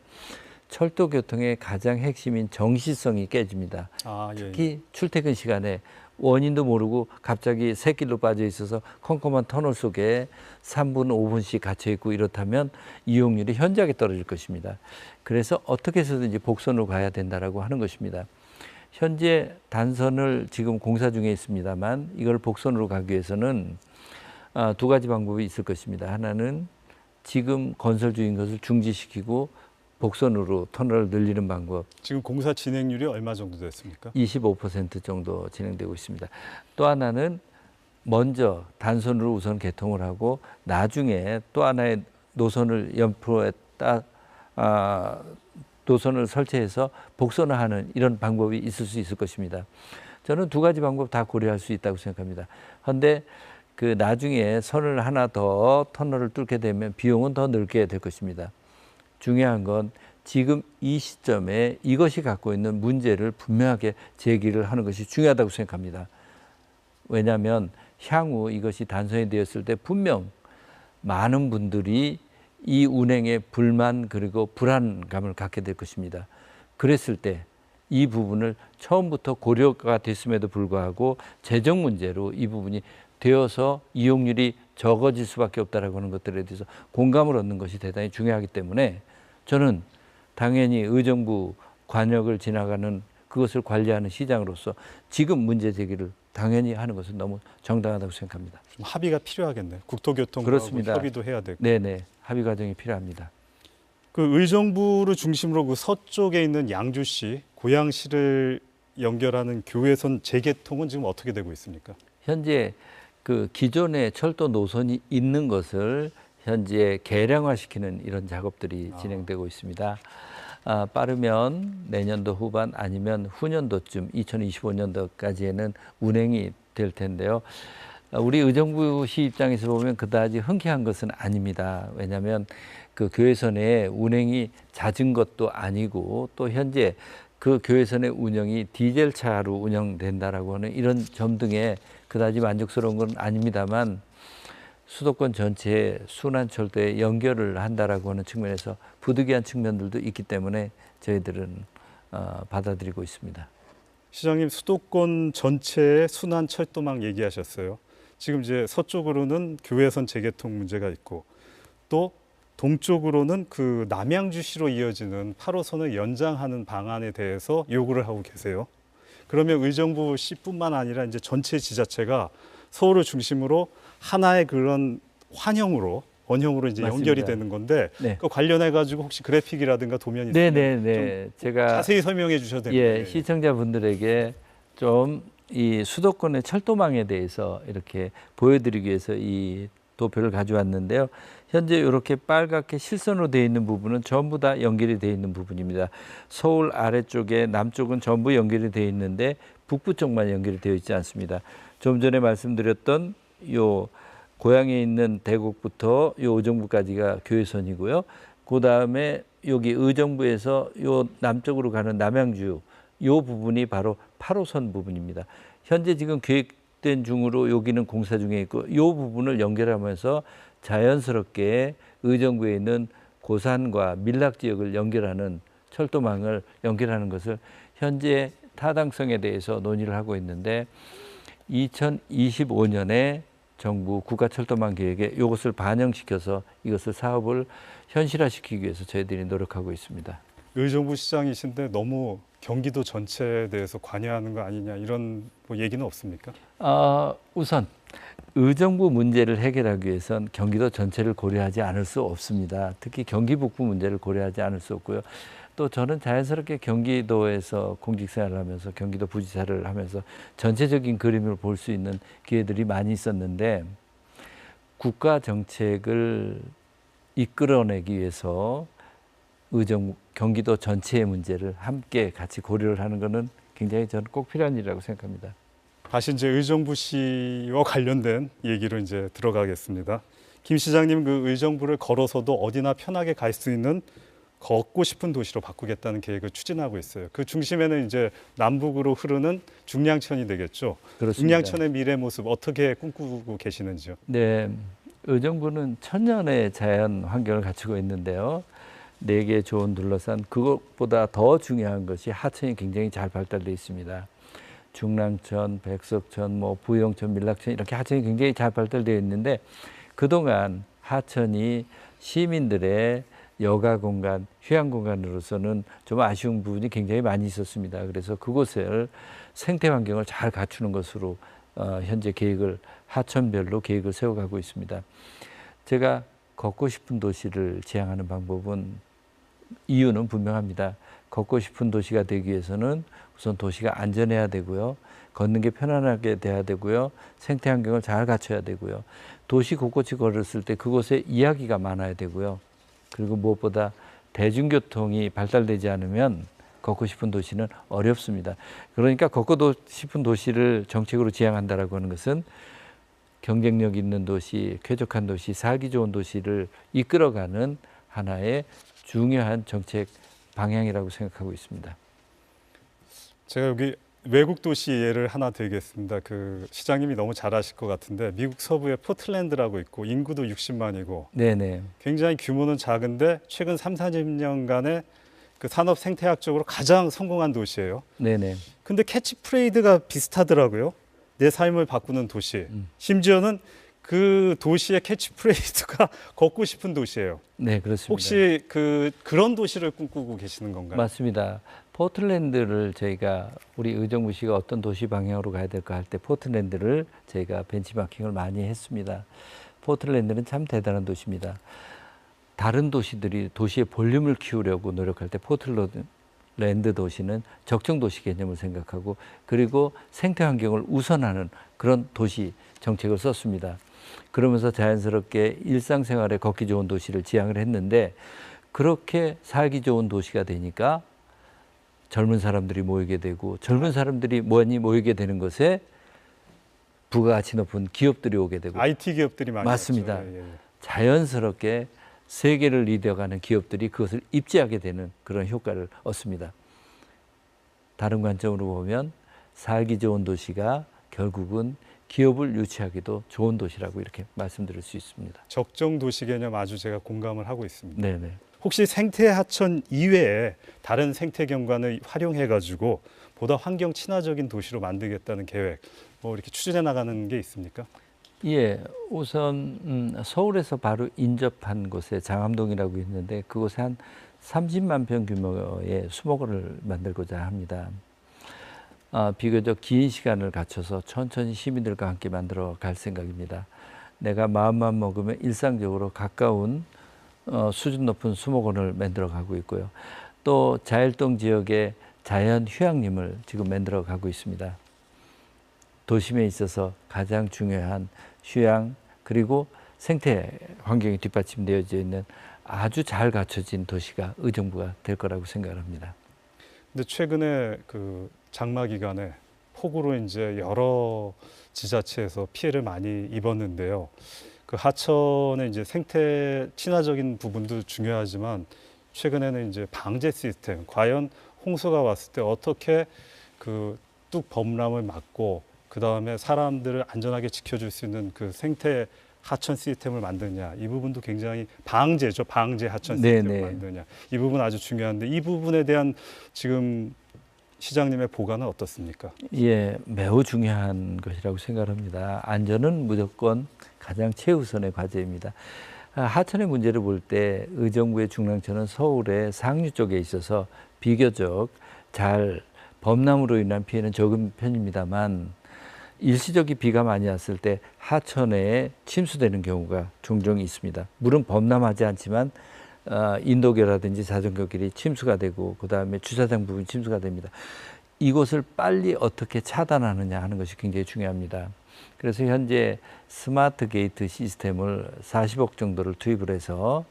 철도 교통의 가장 핵심인 정시성이 깨집니다. 아, 예. 특히 출퇴근 시간에 원인도 모르고 갑자기 새길로 빠져 있어서 컴컴한 터널 속에 3분, 5분씩 갇혀 있고 이렇다면 이용률이 현저하게 떨어질 것입니다. 그래서 어떻게 해서든지 복선으로 가야 된다라고 하는 것입니다. 현재 단선을 지금 공사 중에 있습니다만 이걸 복선으로 가기 위해서는 두 가지 방법이 있을 것입니다. 하나는 지금 건설 중인 것을 중지시키고 복선으로 터널을 늘리는 방법. 지금 공사 진행률이 얼마 정도 됐습니까? 25% 정도 진행되고 있습니다. 또 하나는 먼저 단선으로 우선 개통을 하고 나중에 또 하나의 노선을 연포에 노선을 설치해서 복선을 하는 이런 방법이 있을 수 있을 것입니다. 저는 두 가지 방법 다 고려할 수 있다고 생각합니다. 그런데 그 나중에 선을 하나 더 터널을 뚫게 되면 비용은 더 늘게 될 것입니다. 중요한 건 지금 이 시점에 이것이 갖고 있는 문제를 분명하게 제기를 하는 것이 중요하다고 생각합니다. 왜냐하면 향후 이것이 단선이 되었을 때 분명 많은 분들이 이 운행에 불만 그리고 불안감을 갖게 될 것입니다. 그랬을 때 이 부분을 처음부터 고려가 됐음에도 불구하고 재정 문제로 이 부분이 되어서 이용률이 적어질 수밖에 없다라고 하는 것들에 대해서 공감을 얻는 것이 대단히 중요하기 때문에 저는 당연히 의정부 관역을 지나가는 그것을 관리하는 시장으로서 지금 문제 제기를 당연히 하는 것은 너무 정당하다고 생각합니다. 좀 합의가 필요하겠네요. 국토교통부하고 그렇습니다. 협의도 해야 되고. 네네, 합의 과정이 필요합니다. 그 의정부를 중심으로 그 서쪽에 있는 양주시, 고양시를 연결하는 교외선 재개통은 지금 어떻게 되고 있습니까? 현재 그 기존의 철도 노선이 있는 것을 현재 개량화시키는 이런 작업들이 진행되고 있습니다. 빠르면 내년도 후반 아니면 후년도쯤 2025년도까지에는 운행이 될 텐데요. 우리 의정부시 입장에서 보면 그다지 흔쾌한 것은 아닙니다. 왜냐하면 그 교외선의 운행이 잦은 것도 아니고 또 현재 그 교외선의 운영이 디젤차로 운영된다라고 하는 이런 점 등에 그다지 만족스러운 건 아닙니다만 수도권 전체에 순환철도에 연결을 한다라고 하는 측면에서 부득이한 측면들도 있기 때문에 저희들은 받아들이고 있습니다. 시장님, 수도권 전체의 순환철도망 얘기하셨어요. 지금 이제 서쪽으로는 교외선 재개통 문제가 있고 또 동쪽으로는 그 남양주시로 이어지는 8호선을 연장하는 방안에 대해서 요구를 하고 계세요. 그러면 의정부시뿐만 아니라 이제 전체 지자체가 서울을 중심으로 하나의 그런 원형으로 이제 맞습니다. 연결이 되는 건데 네. 그 관련해 가지고 혹시 그래픽이라든가 도면이 있으면 네네네. 제가 자세히 설명해 주셔도 됩니다. 예, 시청자분들에게 좀 이 수도권의 철도망에 대해서 이렇게 보여드리기 위해서 이 도표를 가져왔는데요. 현재 이렇게 빨갛게 실선으로 되어 있는 부분은 전부 다 연결이 되어 있는 부분입니다. 서울 아래쪽에 남쪽은 전부 연결이 되어 있는데 북부 쪽만 연결이 되어 있지 않습니다. 좀 전에 말씀드렸던 요 고향에 있는 대곡부터 요 의정부까지가 교외선이고요. 그 다음에 여기 의정부에서 요 남쪽으로 가는 남양주 요 부분이 바로 8호선 부분입니다. 현재 지금 계획된 중으로 여기는 공사 중에 있고 요 부분을 연결하면서 자연스럽게 의정부에 있는 고산과 밀락 지역을 연결하는 철도망을 연결하는 것을 현재 타당성에 대해서 논의를 하고 있는데 2025년에 정부 국가철도망 계획에 이것을 반영시켜서 이것을 사업을 현실화시키기 위해서 저희들이 노력하고 있습니다. 의정부 시장이신데 너무 경기도 전체에 대해서 관여하는 거 아니냐 이런 뭐 얘기는 없습니까? 우선 의정부 문제를 해결하기 위해선 경기도 전체를 고려하지 않을 수 없습니다. 특히 경기 북부 문제를 고려하지 않을 수 없고요. 또 저는 자연스럽게 경기도에서 공직생활을 하면서 경기도 부지사를 하면서 전체적인 그림을 볼 수 있는 기회들이 많이 있었는데 국가 정책을 이끌어내기 위해서 경기도 전체의 문제를 함께 같이 고려를 하는 것은 굉장히 저는 꼭 필요한 일이라고 생각합니다. 다시 이제 의정부시와 관련된 얘기로 이제 들어가겠습니다. 김 시장님 그 의정부를 걸어서도 어디나 편하게 갈 수 있는 걷고 싶은 도시로 바꾸겠다는 계획을 추진하고 있어요. 그 중심에는 이제 남북으로 흐르는 중량천이 되겠죠. 그렇습니다. 중량천의 미래 모습 어떻게 꿈꾸고 계시는지요? 네, 의정부는 천년의 자연 환경을 갖추고 있는데요. 4개 조원 둘러싼 그것보다 더 중요한 것이 하천이 굉장히 잘 발달되어 있습니다. 중랑천, 백석천, 부영천, 밀락천 이렇게 하천이 굉장히 잘 발달되어 있는데 그동안 하천이 시민들의 여가 공간, 휴양 공간으로서는 좀 아쉬운 부분이 굉장히 많이 있었습니다. 그래서 그곳을 생태 환경을 잘 갖추는 것으로 현재 하천별로 계획을 세워가고 있습니다. 제가 걷고 싶은 도시를 지향하는 방법은 이유는 분명합니다. 걷고 싶은 도시가 되기 위해서는 우선 도시가 안전해야 되고요. 걷는 게 편안하게 돼야 되고요. 생태 환경을 잘 갖춰야 되고요. 도시 곳곳이 걸었을 때 그곳에 이야기가 많아야 되고요. 그리고 무엇보다 대중교통이 발달되지 않으면 걷고 싶은 도시는 어렵습니다. 그러니까 걷고 싶은 도시를 정책으로 지향한다라고 하는 것은 경쟁력 있는 도시, 쾌적한 도시, 살기 좋은 도시를 이끌어가는 하나의 중요한 정책 방향이라고 생각하고 있습니다. 제가 여기 외국 도시 예를 하나 드리겠습니다. 그 시장님이 너무 잘 아실 것 같은데 미국 서부에 포틀랜드라고 있고 인구도 60만이고 네네. 굉장히 규모는 작은데 최근 3, 40년간의 그 산업 생태학적으로 가장 성공한 도시예요. 네네. 근데 캐치프레이드가 비슷하더라고요. 내 삶을 바꾸는 도시. 심지어는 그 도시의 캐치프레이드가 걷고 싶은 도시예요. 네, 그렇습니다. 혹시 그런 도시를 꿈꾸고 계시는 건가요? 맞습니다. 포틀랜드를 저희가 우리 의정부시가 어떤 도시 방향으로 가야 될까 할 때 포틀랜드를 저희가 벤치마킹을 많이 했습니다. 포틀랜드는 참 대단한 도시입니다. 다른 도시들이 도시의 볼륨을 키우려고 노력할 때 포틀랜드 도시는 적정 도시 개념을 생각하고 그리고 생태 환경을 우선하는 그런 도시 정책을 썼습니다. 그러면서 자연스럽게 일상생활에 걷기 좋은 도시를 지향을 했는데 그렇게 살기 좋은 도시가 되니까 젊은 사람들이 모이게 되고 젊은 사람들이 모이게 되는 것에 부가가치 높은 기업들이 오게 되고 IT 기업들이 많이 맞습니다. 왔죠. 예, 예. 자연스럽게 세계를 리드해가는 기업들이 그것을 입지하게 되는 그런 효과를 얻습니다. 다른 관점으로 보면 살기 좋은 도시가 결국은 기업을 유치하기도 좋은 도시라고 이렇게 말씀드릴 수 있습니다. 적정 도시 개념 아주 제가 공감을 하고 있습니다. 네네. 혹시 생태 하천 이외에 다른 생태 경관을 활용해 가지고 보다 환경 친화적인 도시로 만들겠다는 계획 이렇게 추진해 나가는 게 있습니까? 예, 우선 서울에서 바로 인접한 곳에 장암동이라고 있는데 그곳에 한 30만 평 규모의 수목원을 만들고자 합니다. 비교적 긴 시간을 갖춰서 천천히 시민들과 함께 만들어 갈 생각입니다. 내가 마음만 먹으면 일상적으로 가까운 수준 높은 수목원을 만들어 가고 있고요. 또 자일동 지역에 자연 휴양림을 지금 만들어 가고 있습니다. 도심에 있어서 가장 중요한 휴양 그리고 생태 환경이 뒷받침되어져 있는 아주 잘 갖춰진 도시가 의정부가 될 거라고 생각을 합니다. 근데 최근에 그 장마 기간에 폭우로 이제 여러 지자체에서 피해를 많이 입었는데요. 그 하천의 이제 생태 친화적인 부분도 중요하지만 최근에는 이제 방제 시스템, 과연 홍수가 왔을 때 어떻게 그 뚝 범람을 막고 그 다음에 사람들을 안전하게 지켜줄 수 있는 그 생태 하천 시스템을 만드냐 이 부분도 굉장히 방제죠. 방제 하천 시스템을 만드냐 이 부분 아주 중요한데 이 부분에 대한 지금 시장님의 보관은 어떻습니까? 예, 매우 중요한 것이라고 생각합니다. 안전은 무조건 가장 최우선의 과제입니다. 하천의 문제를 볼 때 의정부의 중랑천은 서울의 상류 쪽에 있어서 비교적 잘 범람으로 인한 피해는 적은 편입니다만 일시적인 비가 많이 왔을 때 하천에 침수되는 경우가 종종 있습니다. 물은 범람하지 않지만 인도교라든지 자전거길이 침수가 되고 그 다음에 주차장 부분이 침수가 됩니다. 이곳을 빨리 어떻게 차단하느냐 하는 것이 굉장히 중요합니다. 그래서 현재 스마트 게이트 시스템을 40억 정도를 투입을 해서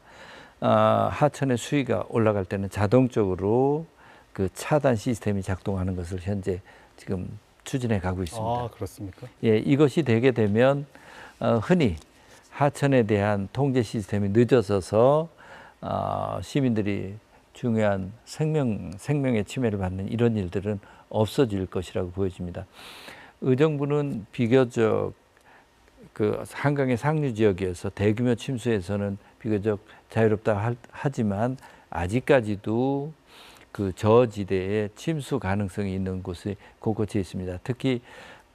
하천의 수위가 올라갈 때는 자동적으로 그 차단 시스템이 작동하는 것을 현재 지금 추진해 가고 있습니다. 아, 그렇습니까? 예, 이것이 되게 되면 흔히 하천에 대한 통제 시스템이 늦어져서 시민들이 중요한 생명의 침해를 받는 이런 일들은 없어질 것이라고 보여집니다. 의정부는 비교적 그 한강의 상류 지역이어서 대규모 침수에서는 비교적 자유롭다 하지만 아직까지도 그 저지대에 침수 가능성이 있는 곳이 곳곳에 있습니다. 특히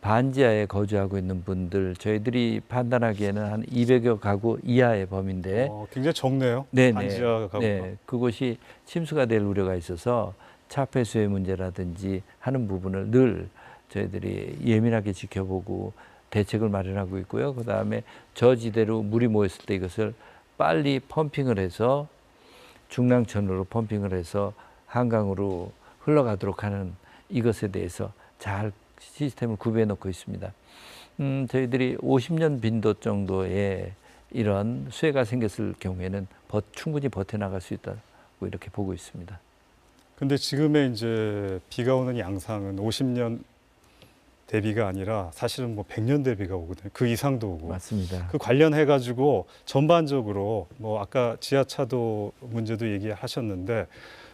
반지하에 거주하고 있는 분들, 저희들이 판단하기에는 한 200여 가구 이하의 범위인데 굉장히 적네요. 네네. 반지하 가구가. 네, 그곳이 침수가 될 우려가 있어서 차폐수의 문제라든지 하는 부분을 늘 저희들이 예민하게 지켜보고 대책을 마련하고 있고요. 그 다음에 저지대로 물이 모였을 때 이것을 빨리 펌핑을 해서 중랑천으로 펌핑을 해서 한강으로 흘러가도록 하는 이것에 대해서 잘 시스템을 구비해 놓고 있습니다. 저희들이 50년 빈도 정도의 이런 수해가 생겼을 경우에는 충분히 버텨나갈 수 있다고 이렇게 보고 있습니다. 근데 지금의 이제 비가 오는 양상은 50년 대비가 아니라 사실은 뭐 100년 대비가 오거든요. 그 이상도 오고. 맞습니다. 그 관련해 가지고 전반적으로 뭐 아까 지하차도 문제도 얘기하셨는데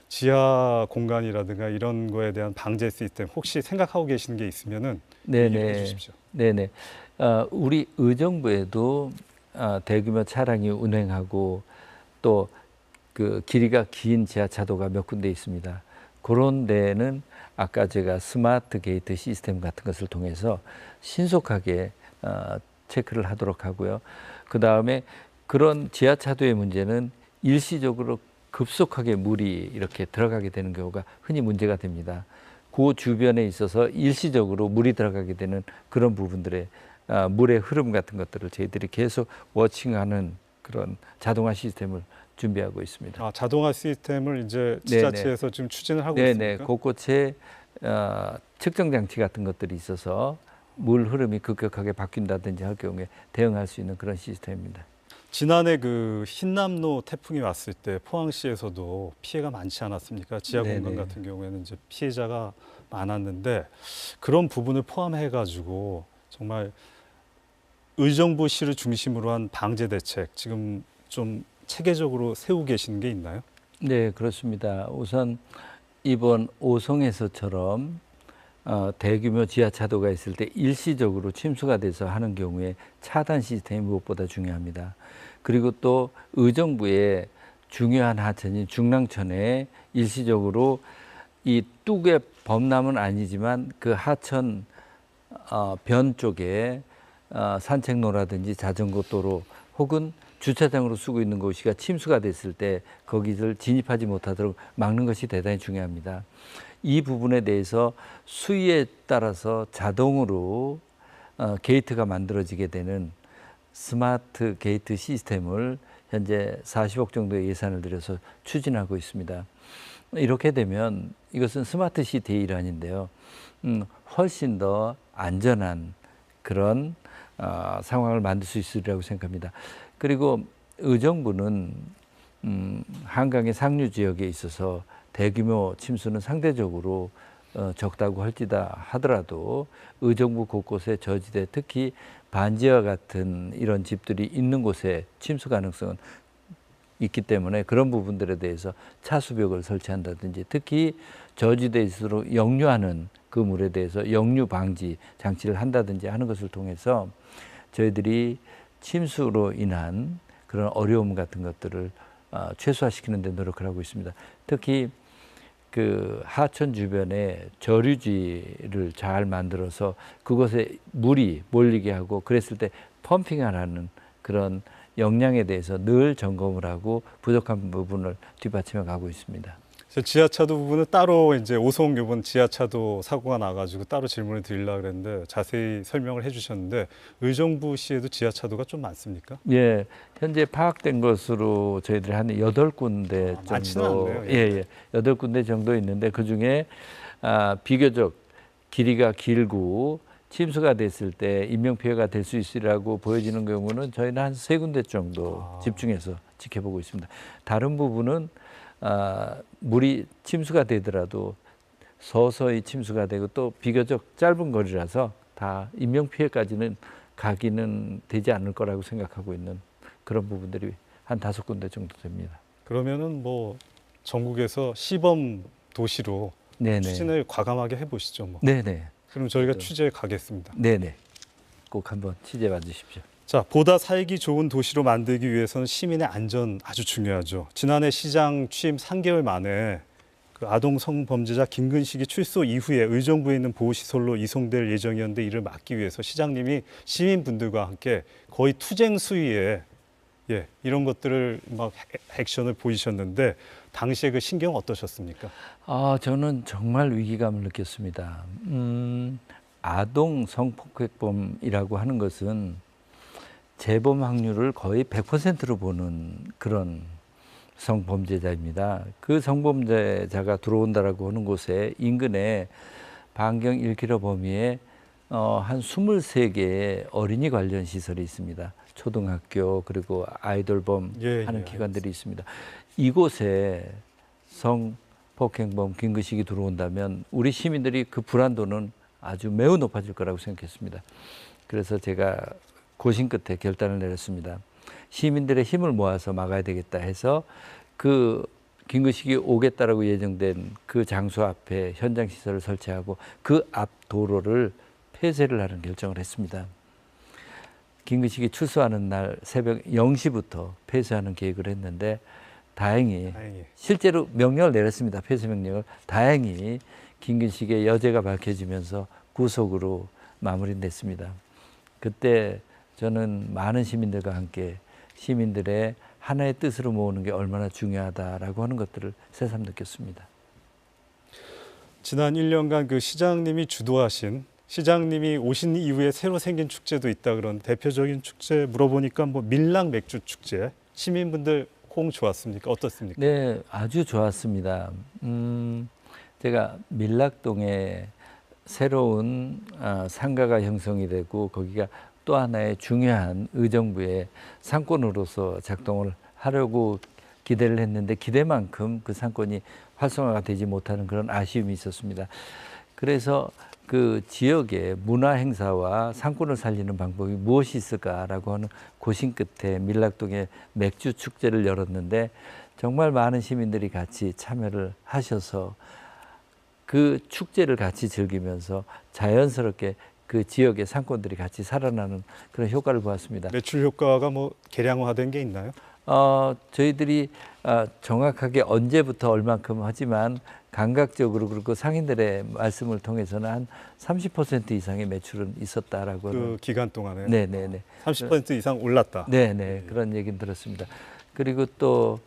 지하 공간이라든가 이런 거에 대한 방제 시스템 혹시 생각하고 계시는 게 있으면은 얘기해 주십시오. 네네. 우리 의정부에도 대규모 차량이 운행하고 또 그 길이가 긴 지하차도가 몇 군데 있습니다. 그런 데는 아까 제가 스마트 게이트 시스템 같은 것을 통해서 신속하게 체크를 하도록 하고요. 그 다음에 그런 지하차도의 문제는 일시적으로 급속하게 물이 이렇게 들어가게 되는 경우가 흔히 문제가 됩니다. 그 주변에 있어서 일시적으로 물이 들어가게 되는 그런 부분들의 물의 흐름 같은 것들을 저희들이 계속 워칭하는 그런 자동화 시스템을 준비하고 있습니다. 자동화 시스템을 이제 지자체에서 지금 추진을 하고 네네. 있습니까? 곳곳에 측정 장치 같은 것들이 있어서 물 흐름이 급격하게 바뀐다든지 할 경우에 대응할 수 있는 그런 시스템입니다. 지난해 그 흰남노 태풍이 왔을 때 포항시에서도 피해가 많지 않았습니까? 지하 공간 네네. 같은 경우에는 이제 피해자가 많았는데 그런 부분을 포함해 가지고 정말 의정부시를 중심으로 한 방제 대책 지금 좀 체계적으로 세우고 계시는 게 있나요? 네, 그렇습니다. 우선 이번 오송에서처럼 대규모 지하차도가 있을 때 일시적으로 침수가 돼서 하는 경우에 차단 시스템이 무엇보다 중요합니다. 그리고 또 의정부의 중요한 하천인 중랑천에 일시적으로 이 뚝의 범람은 아니지만 그 하천 변 쪽에 산책로라든지 자전거 도로 혹은 주차장으로 쓰고 있는 곳이 침수가 됐을 때 거기를 진입하지 못하도록 막는 것이 대단히 중요합니다. 이 부분에 대해서 수위에 따라서 자동으로 게이트가 만들어지게 되는 스마트 게이트 시스템을 현재 40억 정도의 예산을 들여서 추진하고 있습니다. 이렇게 되면 이것은 스마트 시티의 일환인데요. 훨씬 더 안전한 그런 상황을 만들 수 있으리라고 생각합니다. 그리고 의정부는 한강의 상류 지역에 있어서 대규모 침수는 상대적으로 적다고 하더라도 의정부 곳곳에 저지대 특히 반지하 같은 이런 집들이 있는 곳에 침수 가능성은 있기 때문에 그런 부분들에 대해서 차수벽을 설치한다든지 특히 저지대에서 역류하는 그 물에 대해서 역류 방지 장치를 한다든지 하는 것을 통해서 저희들이 침수로 인한 그런 어려움 같은 것들을 최소화시키는 데 노력을 하고 있습니다. 특히 그 하천 주변에 저류지를 잘 만들어서 그곳에 물이 몰리게 하고 그랬을 때 펌핑하라는 그런 역량에 대해서 늘 점검을 하고 부족한 부분을 뒷받침해 가고 있습니다. 지하차도 부분은 따로 이제 오송 이번 지하차도 사고가 나가지고 따로 질문을 드리려고 그랬는데 자세히 설명을 해주셨는데 의정부시에도 지하차도가 좀 많습니까? 예, 현재 파악된 것으로 저희들이 한 8군데 많지는 정도, 않네요. 예, 8군데 정도 있는데 그 중에 비교적 길이가 길고 침수가 됐을 때 인명피해가 될 수 있으리라고 보여지는 경우는 저희는 한 3군데 정도 집중해서 지켜보고 있습니다. 다른 부분은 물이 침수가 되더라도 서서히 침수가 되고 또 비교적 짧은 거리라서 다 인명피해까지는 가기는 되지 않을 거라고 생각하고 있는 그런 부분들이 한 5군데 정도 됩니다. 그러면은 뭐 전국에서 시범 도시로 네네. 추진을 과감하게 해보시죠. 뭐. 네네. 그럼 저희가 네. 취재에 가겠습니다. 네네. 꼭 한번 취재 봐주십시오. 자, 보다 살기 좋은 도시로 만들기 위해서는 시민의 안전 아주 중요하죠. 지난해 시장 취임 3개월 만에 그 아동 성범죄자 김근식이 출소 이후에 의정부에 있는 보호시설로 이송될 예정이었는데 이를 막기 위해서 시장님이 시민분들과 함께 거의 투쟁 수위에 이런 것들을 막 액션을 보이셨는데 당시에 그 신경 어떠셨습니까? 저는 정말 위기감을 느꼈습니다. 아동 성폭행범이라고 하는 것은 재범 확률을 거의 100%로 보는 그런 성범죄자입니다. 그 성범죄자가 들어온다라고 하는 곳에 인근에 반경 1km 범위에 한 23개의 어린이 관련 시설이 있습니다. 초등학교 그리고 아이돌범 하는 기관들이 있습니다. 이곳에 성폭행범 김근식이 들어온다면 우리 시민들이 그 불안도는 아주 매우 높아질 거라고 생각했습니다. 그래서 제가 고심 끝에 결단을 내렸습니다. 시민들의 힘을 모아서 막아야 되겠다 해서 그 김근식이 오겠다라고 예정된 그 장소 앞에 현장 시설을 설치하고 그 앞 도로를 폐쇄를 하는 결정을 했습니다. 김근식이 출소하는 날 새벽 0시부터 폐쇄하는 계획을 했는데 다행히 실제로 명령을 내렸습니다. 폐쇄 명령을. 다행히 김근식의 여죄가 밝혀지면서 구속으로 마무리됐습니다. 그때 저는 많은 시민들과 함께 시민들의 하나의 뜻으로 모으는 게 얼마나 중요하다라고 하는 것들을 새삼 느꼈습니다. 지난 1년간 그 시장님이 주도하신 시장님이 오신 이후에 새로 생긴 축제도 있다 그런 대표적인 축제 물어보니까 뭐 밀락 맥주 축제 시민분들 호응 좋았습니까? 어떻습니까? 네, 아주 좋았습니다. 제가 밀락동에 새로운 상가가 형성이 되고 거기가 또 하나의 중요한 의정부의 상권으로서 작동을 하려고 기대를 했는데 기대만큼 그 상권이 활성화가 되지 못하는 그런 아쉬움이 있었습니다. 그래서 그 지역의 문화 행사와 상권을 살리는 방법이 무엇이 있을까라고 하는 고심 끝에 밀락동에 맥주 축제를 열었는데 정말 많은 시민들이 같이 참여를 하셔서 그 축제를 같이 즐기면서 자연스럽게 그 지역의 상권들이 같이 살아나는 그런 효과를 보았습니다. 매출 효과가 뭐 계량화된 게 있나요? 저희들이 정확하게 언제부터 얼만큼 하지만 감각적으로 그리고 상인들의 말씀을 통해서는 한 30% 이상의 매출은 있었다라고. 그 기간 동안에. 네네네. 30% 이상 올랐다. 네네. 그런 얘기는 들었습니다. 그리고 또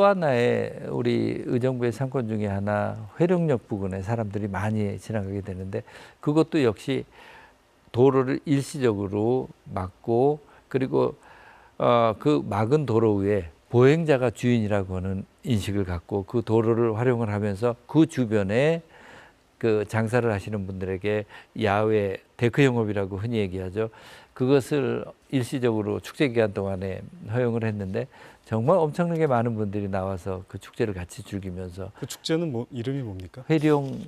하나의 우리 의정부의 상권 중에 하나 회룡역 부근에 사람들이 많이 지나가게 되는데 그것도 역시 도로를 일시적으로 막고 그리고 그 막은 도로 위에 보행자가 주인이라고 하는 인식을 갖고 그 도로를 활용을 하면서 그 주변에 그 장사를 하시는 분들에게 야외 데크 영업이라고 흔히 얘기하죠. 그것을 일시적으로 축제 기간 동안에 허용을 했는데 정말 엄청나게 많은 분들이 나와서 그 축제를 같이 즐기면서. 그 축제는 뭐 이름이 뭡니까? 회룡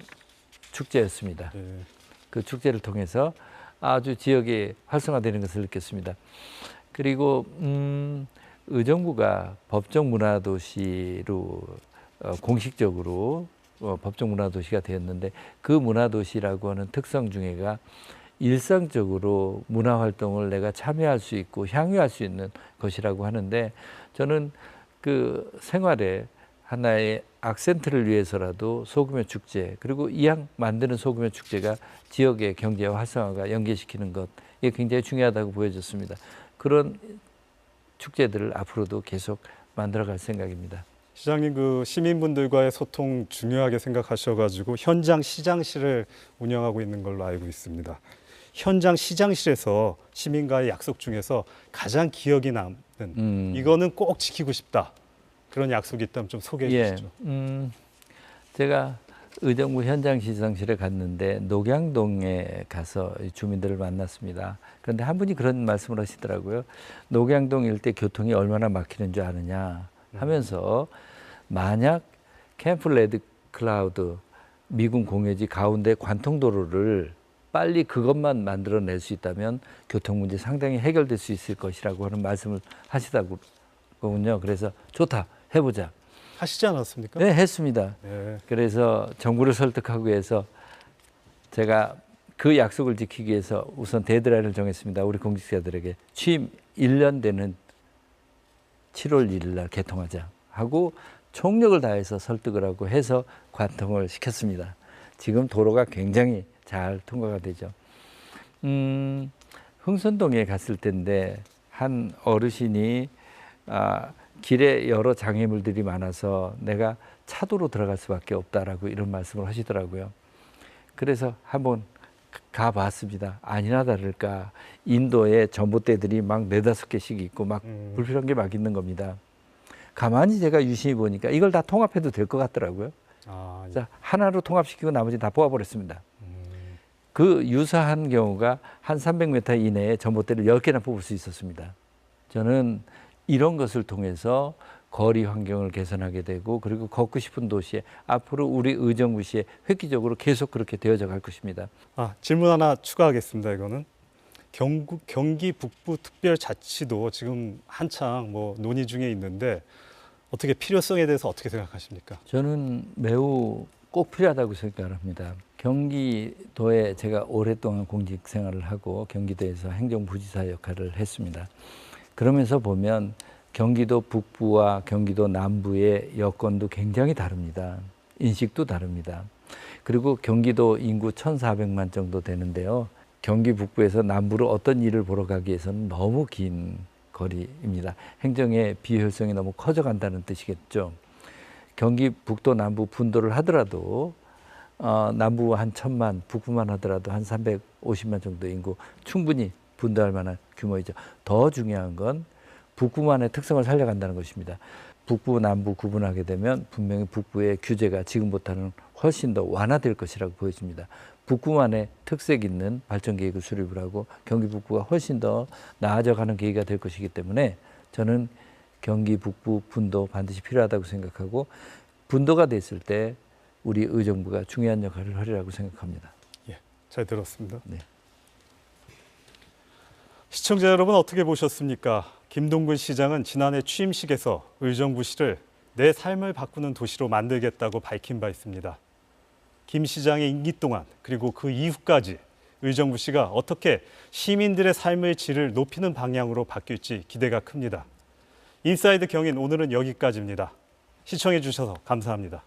축제였습니다. 네. 그 축제를 통해서 아주 지역이 활성화되는 것을 느꼈습니다. 그리고 의정부가 법정문화도시로 공식적으로 법정문화도시가 되었는데 그 문화도시라고 하는 특성 중에가 일상적으로 문화활동을 내가 참여할 수 있고 향유할 수 있는 것이라고 하는데 저는 그 생활에 하나의 악센트를 위해서라도 소규모 축제 그리고 이왕 만드는 소규모 축제가 지역의 경제와 활성화가 연계시키는 것 이게 굉장히 중요하다고 보여졌습니다. 그런 축제들을 앞으로도 계속 만들어갈 생각입니다. 시장님 그 시민분들과의 소통 중요하게 생각하셔가지고 현장 시장실을 운영하고 있는 걸로 알고 있습니다. 현장 시장실에서 시민과의 약속 중에서 가장 기억이 남는 이거는 꼭 지키고 싶다 그런 약속이 있다면 좀 소개해 주시죠. 제가 의정부 현장 시장실에 갔는데 녹양동에 가서 주민들을 만났습니다. 그런데 한 분이 그런 말씀을 하시더라고요. 녹양동 일대 교통이 얼마나 막히는 줄 아느냐 하면서 만약 캠프 레드 클라우드 미군 공여지 가운데 관통도로를 빨리 그것만 만들어낼 수 있다면 교통 문제 상당히 해결될 수 있을 것이라고 하는 말씀을 하시더군요. 그래서 좋다, 해보자. 하시지 않았습니까? 네, 했습니다. 네. 그래서 정부를 설득하기 위해서 제가 그 약속을 지키기 위해서 우선 데드라인을 정했습니다. 우리 공직자들에게 취임 1년 되는 7월 1일 날 개통하자 하고 총력을 다해서 설득을 하고 해서 관통을 시켰습니다. 지금 도로가 굉장히 잘 통과가 되죠. 흥선동에 갔을 때인데 한 어르신이 길에 여러 장애물들이 많아서 내가 차도로 들어갈 수밖에 없다라고 이런 말씀을 하시더라고요. 그래서 한번 가봤습니다. 아니나 다를까 인도에 전봇대들이 막 4-5개씩 있고 막 불필요한 게 막 있는 겁니다. 가만히 제가 유심히 보니까 이걸 다 통합해도 될 것 같더라고요. 아, 예. 자, 하나로 통합시키고 나머지 다 뽑아버렸습니다. 그 유사한 경우가 한 300m 이내에 전봇대를 10개나 뽑을 수 있었습니다. 저는 이런 것을 통해서 거리 환경을 개선하게 되고 그리고 걷고 싶은 도시에 앞으로 우리 의정부시에 획기적으로 계속 그렇게 되어져 갈 것입니다. 질문 하나 추가하겠습니다. 이거는 경기 북부 특별자치도 지금 한창 뭐 논의 중에 있는데 어떻게 필요성에 대해서 어떻게 생각하십니까? 저는 매우 꼭 필요하다고 생각합니다. 경기도에 제가 오랫동안 공직 생활을 하고 경기도에서 행정부지사 역할을 했습니다. 그러면서 보면 경기도 북부와 경기도 남부의 여건도 굉장히 다릅니다. 인식도 다릅니다. 그리고 경기도 인구 1,400만 정도 되는데요. 경기 북부에서 남부로 어떤 일을 보러 가기 위해서는 너무 긴 거리입니다. 행정의 비효율성이 너무 커져간다는 뜻이겠죠. 경기 북도 남부 분도를 하더라도 남부 한 1,000만, 북부만 하더라도 한 350만 정도 인구 충분히 분도할 만한 규모이죠. 더 중요한 건 북부만의 특성을 살려간다는 것입니다. 북부, 남부 구분하게 되면 분명히 북부의 규제가 지금보다는 훨씬 더 완화될 것이라고 보여집니다. 북부만의 특색 있는 발전 계획을 수립을 하고 경기 북부가 훨씬 더 나아져가는 계기가 될 것이기 때문에 저는 경기 북부 분도 반드시 필요하다고 생각하고 분도가 됐을 때 우리 의정부가 중요한 역할을 하리라고 생각합니다. 예, 잘 들었습니다. 네. 시청자 여러분 어떻게 보셨습니까? 김동근 시장은 지난해 취임식에서 의정부시를 내 삶을 바꾸는 도시로 만들겠다고 밝힌 바 있습니다. 김 시장의 임기 동안 그리고 그 이후까지 의정부시가 어떻게 시민들의 삶의 질을 높이는 방향으로 바뀔지 기대가 큽니다. 인사이드 경인 오늘은 여기까지입니다. 시청해 주셔서 감사합니다.